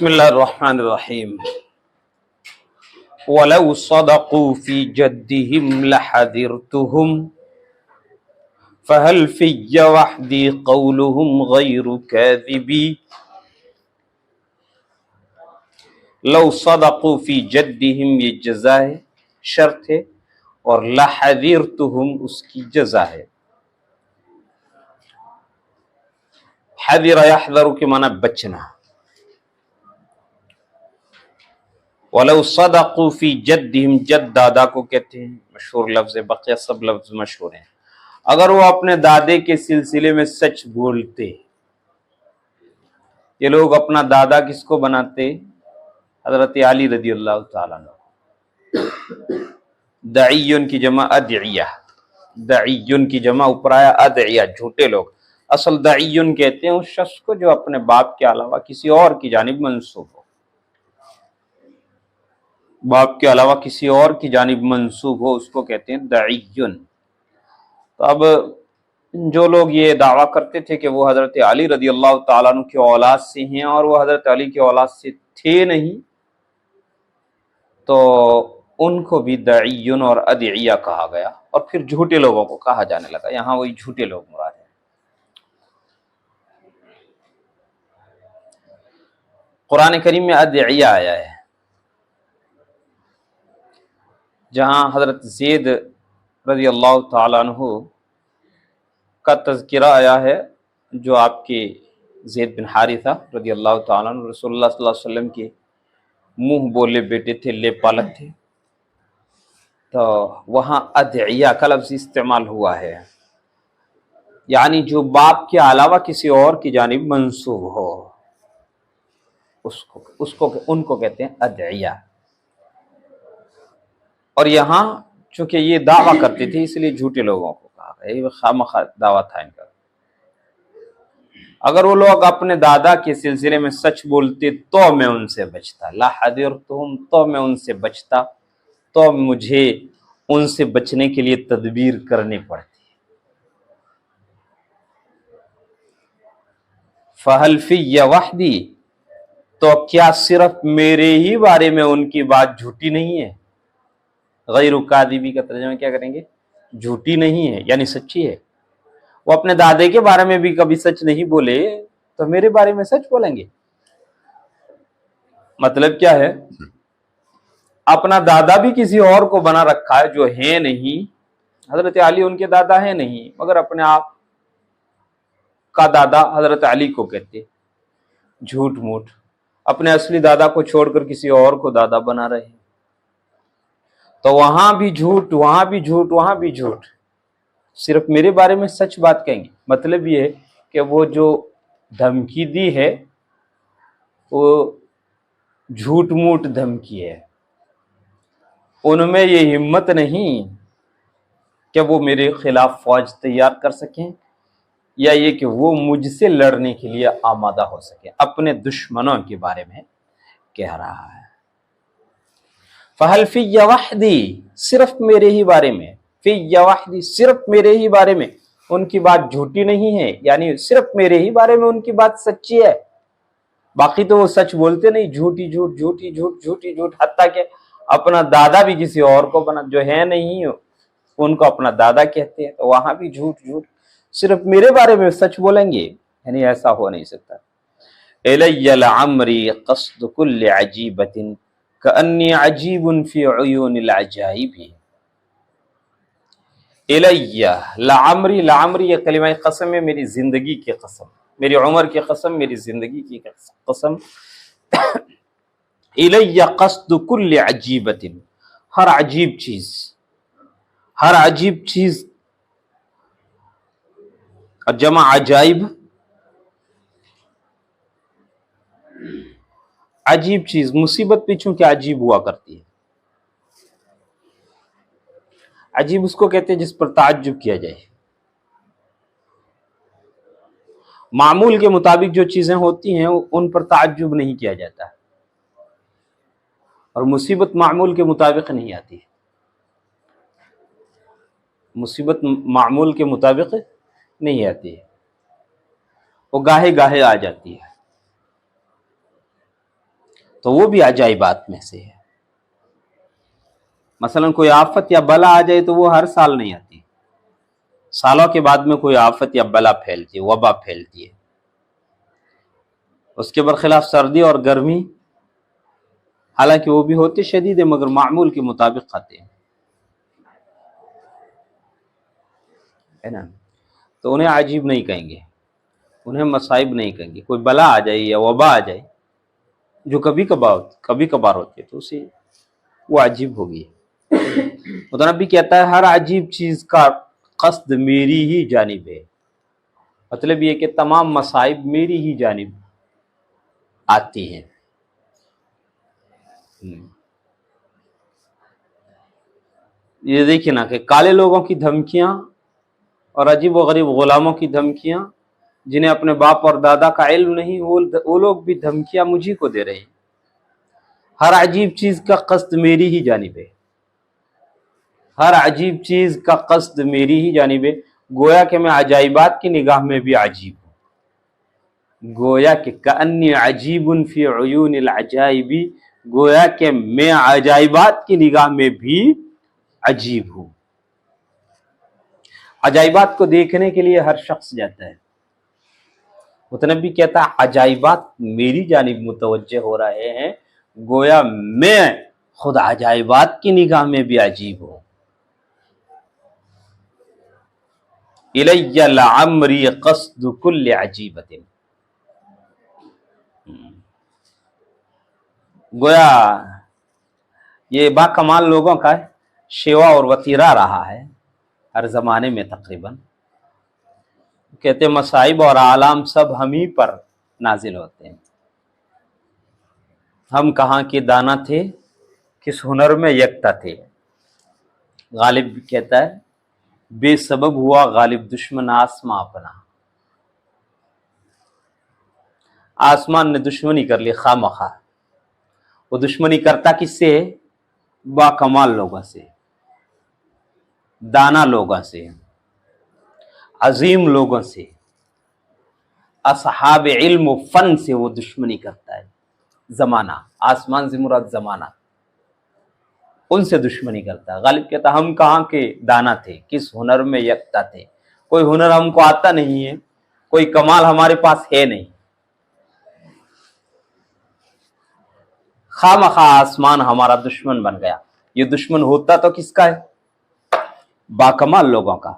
بسم اللہ الرحمن الرحیم وَلَوْ صَدَقُوا فِي جَدِّهِمْ لَحَذِرْتُهُمْ فَهَلْ فِيَّ وَحْدِي قَوْلُهُمْ غَيْرُ كَاذِبِي لو صدقوا فی جدہم یہ جزا ہے، شرط ہے، اور لحذرتہم اس کی جزا ہے۔ حذر یحذر کے معنی بچنا۔ وَلَوْ صَدَقُوا فِي جَدِّهِمْ، جد دادا کو کہتے ہیں، مشہور لفظ ہے، بقیہ سب لفظ مشہور ہیں۔ اگر وہ اپنے دادے کے سلسلے میں سچ بولتے، یہ لوگ اپنا دادا کس کو بناتے؟ حضرت علی رضی اللہ تعالیٰ عنہ۔ دعیون کی جمع ادعیہ، دعیون کی جمع اوپر آیا ادعیہ، جھوٹے لوگ۔ اصل دعیون کہتے ہیں اس شخص کو جو اپنے باپ کے علاوہ کسی اور کی جانب منسوب ہو، باپ کے علاوہ کسی اور کی جانب منسوب ہو، اس کو کہتے ہیں دعیون۔ تو اب جو لوگ یہ دعویٰ کرتے تھے کہ وہ حضرت علی رضی اللہ تعالیٰ عنہ کی اولاد سے ہیں اور وہ حضرت علی کی اولاد سے تھے نہیں، تو ان کو بھی دعیون اور ادعیہ کہا گیا، اور پھر جھوٹے لوگوں کو کہا جانے لگا۔ یہاں وہی جھوٹے لوگ مراد ہیں۔ قرآن کریم میں ادعیہ آیا ہے، جہاں حضرت زید رضی اللہ تعالیٰ عنہ کا تذکرہ آیا ہے، جو آپ کے زید بن حارثہ رضی اللہ تعالیٰ عنہ رسول اللہ صلی اللہ علیہ وسلم کے منہ بولے بیٹے تھے، لے پالک تھے، تو وہاں ادعیہ کا لفظ استعمال ہوا ہے، یعنی جو باپ کے علاوہ کسی اور کی جانب منسوب ہو، ان کو کہتے ہیں ادعیہ۔ اور یہاں چونکہ یہ دعویٰ کرتے تھے اس لیے جھوٹے لوگوں کو کہا گیا، یہ خامخواہ دعویٰ تھا ان کا۔ اگر وہ لوگ اپنے دادا کے سلسلے میں سچ بولتے تو میں ان سے بچتا، لحذرتہم، تو میں ان سے بچتا، تو مجھے ان سے بچنے کے لیے تدبیر کرنی پڑتی۔ فَهَلْ فِيَّ وَحْدِي، تو کیا صرف میرے ہی بارے میں ان کی بات جھوٹی نہیں ہے؟ غیر کاذبی کا ترجمہ کیا کریں گے؟ جھوٹی نہیں ہے، یعنی سچی ہے۔ وہ اپنے دادے کے بارے میں بھی کبھی سچ نہیں بولے تو میرے بارے میں سچ بولیں گے؟ مطلب کیا ہے؟ اپنا دادا بھی کسی اور کو بنا رکھا ہے جو ہے نہیں، حضرت علی ان کے دادا ہے نہیں، مگر اپنے آپ کا دادا حضرت علی کو کہتے، جھوٹ موٹ، اپنے اصلی دادا کو چھوڑ کر کسی اور کو دادا بنا رہے ہیں۔ تو وہاں بھی جھوٹ، وہاں بھی جھوٹ، وہاں بھی جھوٹ، صرف میرے بارے میں سچ بات کہیں گے۔ مطلب یہ ہے کہ وہ جو دھمکی دی ہے وہ جھوٹ موٹ دھمکی ہے، ان میں یہ ہمت نہیں کہ وہ میرے خلاف فوج تیار کر سکیں، یا یہ کہ وہ مجھ سے لڑنے کے لیے آمادہ ہو سکے، اپنے دشمنوں کے بارے میں کہہ رہا ہے۔ فَهَلْ فِيَّ وَحْدِي، صرف میرے ہی بارے میں، فِيَّ وَحْدِي، صرف میرے ہی بارے میں ان کی بات جھوٹی نہیں ہے، یعنی صرف میرے ہی بارے میں ان کی بات سچی ہے، باقی تو وہ سچ بولتے نہیں، جھوٹی جھوٹ، جھوٹی جھوٹ، جھوٹی جھوٹ، حتیٰ کہ اپنا دادا بھی کسی اور کو بنا، جو ہے نہیں ان کو اپنا دادا کہتے ہیں، تو وہاں بھی جھوٹ جھوٹ، صرف میرے بارے میں سچ بولیں گے، یعنی ایسا ہو نہیں سکتا۔ اِلَيَّ لَعَمْرِي قَصْدُ كُلِّ عَجِيبَةٍ كَأَنِّي عَجِيبٌ فِي عُيُونِ الْعَجَائِبِ۔ اِلَيَّ لَعَمْرِي، لَعَمْرِي یہ کلمہ قسم ہے، میری زندگی کی قسم، میری عمر کی قسم، میری زندگی کی قسم۔ اِلَيَّ قَصْدُ كُلِّ عَجِيبَةٍ، ہر عجیب چیز، ہر عجیب چیز، اور جمع عجائب، عجیب چیز، مصیبت بھی چونکہ عجیب ہوا کرتی ہے۔ عجیب اس کو کہتے ہیں جس پر تعجب کیا جائے، معمول کے مطابق جو چیزیں ہوتی ہیں ان پر تعجب نہیں کیا جاتا، اور مصیبت معمول کے مطابق نہیں آتی، مصیبت معمول کے مطابق نہیں آتی ہے، وہ گاہے گاہے آ جاتی ہے۔ تو وہ بھی عجائبات میں سے ہے۔ مثلا کوئی آفت یا بلا آ جائے تو وہ ہر سال نہیں آتی، سالوں کے بعد میں کوئی آفت یا بلا پھیلتی ہے، وبا پھیلتی ہے۔ اس کے برخلاف سردی اور گرمی حالانکہ وہ بھی ہوتے شدید ہے مگر معمول کے مطابق آتے ہیں، ہے نا؟ تو انہیں عجیب نہیں کہیں گے، انہیں مصائب نہیں کہیں گے۔ کوئی بلا آ جائے یا وبا آ جائے جو کبھی کبھار ہوتی ہے تو اسے وہ عجیب ہوگی۔ خدا نبی کہتا ہے ہر عجیب چیز کا قصد میری ہی جانب ہے، مطلب یہ کہ تمام مصائب میری ہی جانب آتی ہیں۔ یہ دیکھیں نا کہ کالے لوگوں کی دھمکیاں اور عجیب و غریب غلاموں کی دھمکیاں، جنہیں اپنے باپ اور دادا کا علم نہیں، وہ لوگ بھی دھمکیاں مجھے کو دے رہے ہیں۔ ہر عجیب چیز کا قصد میری ہی جانب ہے، ہر عجیب چیز کا قصد میری ہی جانب ہے، گویا کہ میں عجائبات کی نگاہ میں بھی عجیب ہوں، گویا کہ کأنی عجیب فی عیون العجائب، گویا کہ میں عجائبات کی نگاہ میں بھی عجیب ہوں۔ عجائبات کو دیکھنے کے لیے ہر شخص جاتا ہے۔ متنبی کہتا ہے عجائبات میری جانب متوجہ ہو رہے ہیں، گویا میں خود عجائبات کی نگاہ میں بھی عجیب ہوں۔ الی لعمری قصد کل عجیبۃ، گویا یہ با کمال لوگوں کا شیوا اور وطیرہ رہا ہے ہر زمانے میں تقریباً۔ کہتے مصائب اور آلام سب ہم ہی پر نازل ہوتے ہیں، ہم کہاں کے دانا تھے، کس ہنر میں یکتا تھے۔ غالب کہتا ہے بے سبب ہوا غالب دشمن آسماں اپنا، آسمان نے دشمنی کر لی خواہ مخواہ۔ وہ دشمنی کرتا کس سے ہے؟ با کمال لوگوں سے، دانا لوگوں سے، عظیم لوگوں سے، اصحاب علم و فن سے وہ دشمنی کرتا ہے۔ زمانہ، آسمان سے مراد زمانہ، ان سے دشمنی کرتا ہے۔ غالب کہتا ہم کہاں کے دانا تھے، کس ہنر میں یکتا تھے، کوئی ہنر ہم کو آتا نہیں ہے، کوئی کمال ہمارے پاس ہے نہیں، خواہ مخواہ آسمان ہمارا دشمن بن گیا۔ یہ دشمن ہوتا تو کس کا ہے؟ باکمال لوگوں کا،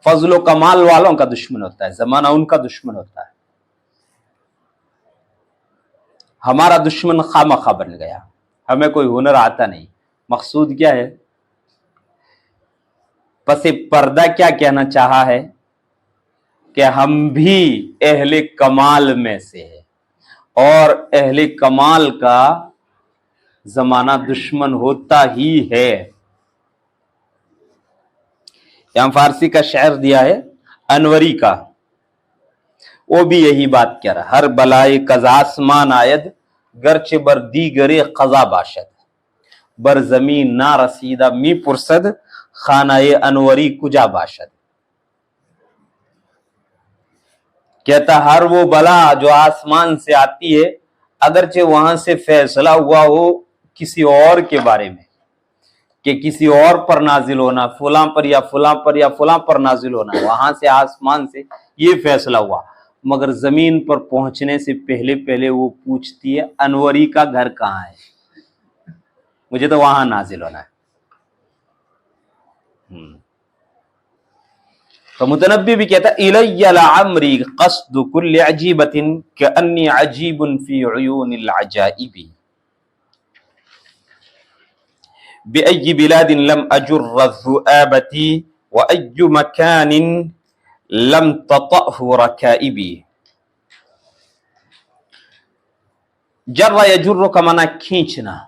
فضل و کمال والوں کا دشمن ہوتا ہے، زمانہ ان کا دشمن ہوتا ہے۔ ہمارا دشمن خواہ مخواہ بن گیا، ہمیں کوئی ہنر آتا نہیں۔ مقصود کیا ہے؟ پس پردہ کیا کہنا چاہا ہے کہ ہم بھی اہل کمال میں سے ہیں، اور اہل کمال کا زمانہ دشمن ہوتا ہی ہے۔ یہاں فارسی کا شعر دیا ہے انوری کا، وہ بھی یہی بات کہہ رہا، ہر بلائے کز آسمان آید، گرچہ بر دیگرے قضا باشد، بر زمین نا رسیدہ می پرسد، خانہ انوری کجا باشد۔ کہتا ہر وہ بلا جو آسمان سے آتی ہے، اگرچہ وہاں سے فیصلہ ہوا ہو کسی اور کے بارے میں، کہ کسی اور پر نازل ہونا، فلاں پر یا فلاں پر یا فلاں پر نازل ہونا، وہاں سے آسمان سے یہ فیصلہ ہوا، مگر زمین پر پہنچنے سے پہلے وہ پوچھتی ہے انوری کا گھر کہاں ہے، مجھے تو وہاں نازل ہونا ہے۔ تو متنبی بھی کہتا ہے الی لعمری قصد کل عجیبۃ کانی عجیب فی عیون العجائب، بأی بلاد لم اجر الذؤابتی وأی مکان لم تطأہ رکائبی۔ جر یجر کا معنی کھینچنا،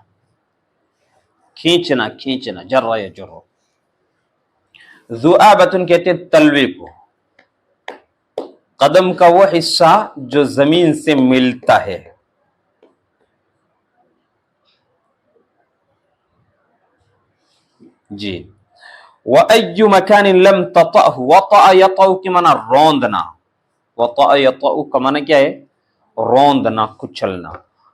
کھینچنا کھینچنا، جر یجر۔ ذؤابۃ کہتے ہیں تلوے کو، قدم کا وہ حصہ جو زمین سے ملتا ہے۔ جی، وَأَيُّ مَكَانٍ لَمْ تَطَأْهُ، وَطَأَ يَطَأُ کی معنی روندنا، وَطَأَ يَطَأُ کا معنی کیا ہے؟ روندنا، کچلنا۔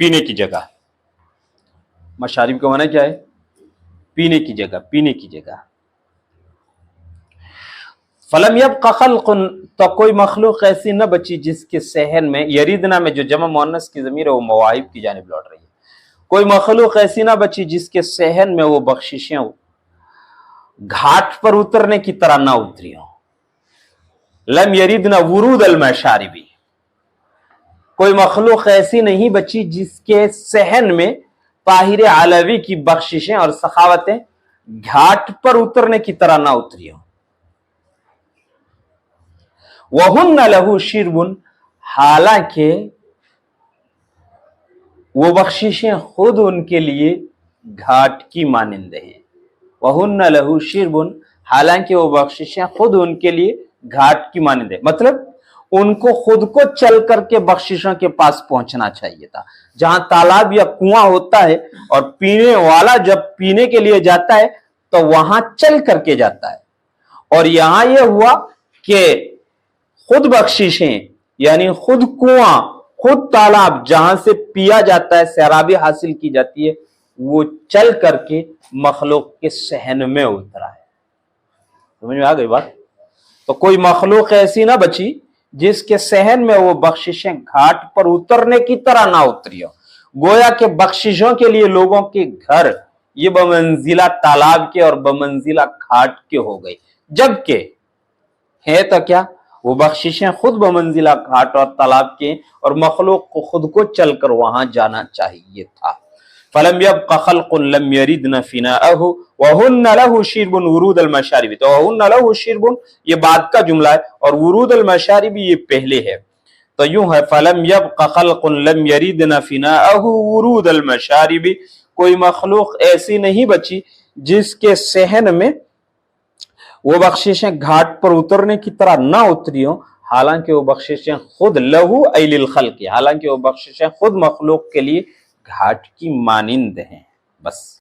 پینے کی جگہ. مشارب کا معنی کیا ہے؟ پینے کی جگہ، پینے کی جگہ. فلم یبق خلق، تو کوئی مخلوق ایسی نہ بچی جس کے صحن میں، یریدنا میں جو جمع مؤنث کی ضمیر ہے وہ مواہب کی جانب لوٹ رہی ہے. کوئی مخلوق ایسی نہ بچی جس کے صحن میں وہ بخششیں گھاٹ پر اترنے کی طرح نہ اتری ہوں. لم یریدنا ورود المشاربی، کوئی مخلوق ایسی نہیں بچی جس کے صحن میں طاہر علوی کی بخششیں اور سخاوتیں گھاٹ پر اترنے کی طرح نہ اتری ہوں. وَهُنَّ لَهُ شِرْبٌ، حالانکہ وہ بخششیں خود ان کے لیے گھاٹ کی مانند ہیں. وَهُنَّ لَهُ شِرْبٌ، حالانکہ وہ بخششیں خود ان کے لیے گھاٹ کی مانند ہیں. مطلب ان کو خود کو چل کر کے بخششوں کے پاس پہنچنا چاہیے تھا. جہاں تالاب یا کنواں ہوتا ہے اور پینے والا جب پینے کے لیے جاتا ہے تو وہاں چل کر کے جاتا ہے، اور یہاں یہ ہوا کہ خود بخششیں یعنی خود کنواں، خود تالاب جہاں سے پیا جاتا ہے، سیرابی حاصل کی جاتی ہے، وہ چل کر کے مخلوق کے صحن میں اترا ہے. سمجھ میں آ گئی بات؟ تو کوئی مخلوق ایسی نہ بچی جس کے صحن میں وہ بخششیں گھاٹ پر اترنے کی طرح نہ اتری ہو. گویا کہ بخششوں کے لیے لوگوں کے گھر یہ بمنزلہ تالاب کے اور بمنزلہ گھاٹ کے ہو گئی، جبکہ ہے تو کیا، وہ بخششیں خود بمنزلہ گھاٹ اور تالاب کے، اور مخلوق کو خود کو چل کر وہاں جانا چاہیے تھا. فلم يبق خلق لم يردن فناءه وهن له شرب ورود المشارب. تو وهن له شرب یہ بعد کا جملہ ہے اور ورود المشارب یہ پہلے ہے. تو یوں ہے فلم يبق خلق لم يردن فناءه ورود المشارب، کوئی مخلوق ایسی نہیں بچی جس کے صحن میں وہ بخششیں گھاٹ پر اترنے کی طرح نہ اتری ہوں، حالانکہ وہ بخششیں خود لہو ای للخلق، حالانکہ وہ بخششیں خود مخلوق کے لیے گھاٹ کی مانند ہیں. بس.